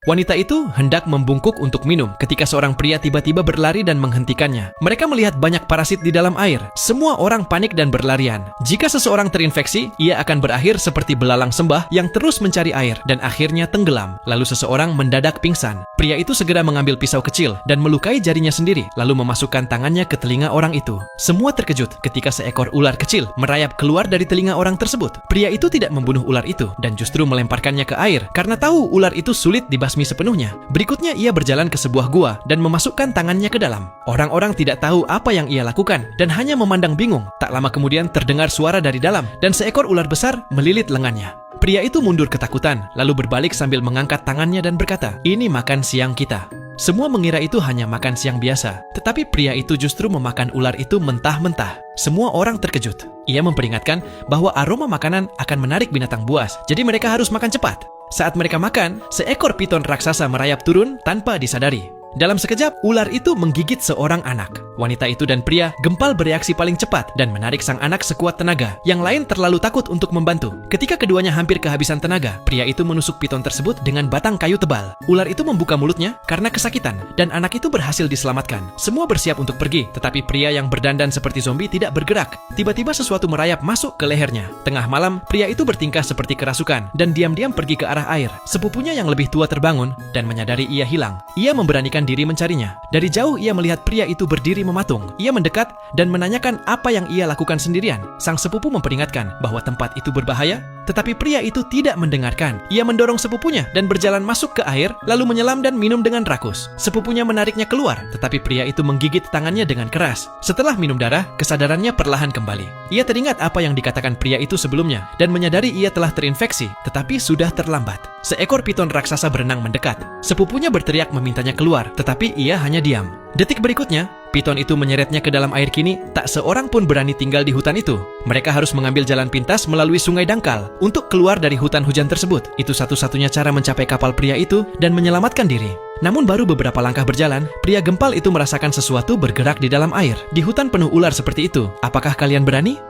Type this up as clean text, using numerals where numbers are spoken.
Wanita itu hendak membungkuk untuk minum ketika seorang pria tiba-tiba berlari dan menghentikannya. Mereka melihat banyak parasit di dalam air. Semua orang panik dan berlarian. Jika seseorang terinfeksi, ia akan berakhir seperti belalang sembah yang terus mencari air dan akhirnya tenggelam. Lalu seseorang mendadak pingsan. Pria itu segera mengambil pisau kecil dan melukai jarinya sendiri, lalu memasukkan tangannya ke telinga orang itu. Semua terkejut ketika seekor ular kecil merayap keluar dari telinga orang tersebut. Pria itu tidak membunuh ular itu dan justru melemparkannya ke air karena tahu ular itu sulit dibasmi sepenuhnya. Berikutnya ia berjalan ke sebuah gua dan memasukkan tangannya ke dalam. Orang-orang tidak tahu apa yang ia lakukan dan hanya memandang bingung. Tak lama kemudian terdengar suara dari dalam dan seekor ular besar melilit lengannya. Pria itu mundur ketakutan, lalu berbalik sambil mengangkat tangannya dan berkata, "Ini makan siang kita." Semua mengira itu hanya makan siang biasa, tetapi pria itu justru memakan ular itu mentah-mentah. Semua orang terkejut. Ia memperingatkan bahwa aroma makanan akan menarik binatang buas, jadi mereka harus makan cepat. Saat mereka makan, seekor piton raksasa merayap turun tanpa disadari. Dalam sekejap, ular itu menggigit seorang anak. Wanita itu dan pria gempal bereaksi paling cepat dan menarik sang anak sekuat tenaga. Yang lain terlalu takut untuk membantu. Ketika keduanya hampir kehabisan tenaga, pria itu menusuk piton tersebut dengan batang kayu tebal. Ular itu membuka mulutnya karena kesakitan dan anak itu berhasil diselamatkan. Semua bersiap untuk pergi, tetapi pria yang berdandan seperti zombie tidak bergerak. Tiba-tiba sesuatu merayap masuk ke lehernya. Tengah malam, pria itu bertingkah seperti kerasukan dan diam-diam pergi ke arah air. Sepupunya yang lebih tua terbangun dan menyadari ia hilang. Ia memberanikan diri mencarinya. Dari jauh ia melihat pria itu berdiri mematung. Ia mendekat dan menanyakan apa yang ia lakukan sendirian. Sang sepupu memperingatkan bahwa tempat itu berbahaya, tetapi pria itu tidak mendengarkan. Ia mendorong sepupunya dan berjalan masuk ke air, lalu menyelam dan minum dengan rakus. Sepupunya menariknya keluar, tetapi pria itu menggigit tangannya dengan keras. Setelah minum darah, kesadarannya perlahan kembali. Ia teringat apa yang dikatakan pria itu sebelumnya dan menyadari ia telah terinfeksi, tetapi sudah terlambat. Seekor piton raksasa berenang mendekat. Sepupunya berteriak memintanya keluar, tetapi ia hanya diam. Detik berikutnya, piton itu menyeretnya ke dalam air kini. Tak seorang pun berani tinggal di hutan itu. Mereka harus mengambil jalan pintas melalui sungai dangkal untuk keluar dari hutan hujan tersebut. Itu satu-satunya cara mencapai kapal pria itu dan menyelamatkan diri. Namun baru beberapa langkah berjalan, pria gempal itu merasakan sesuatu bergerak di dalam air. Di hutan penuh ular seperti itu, apakah kalian berani?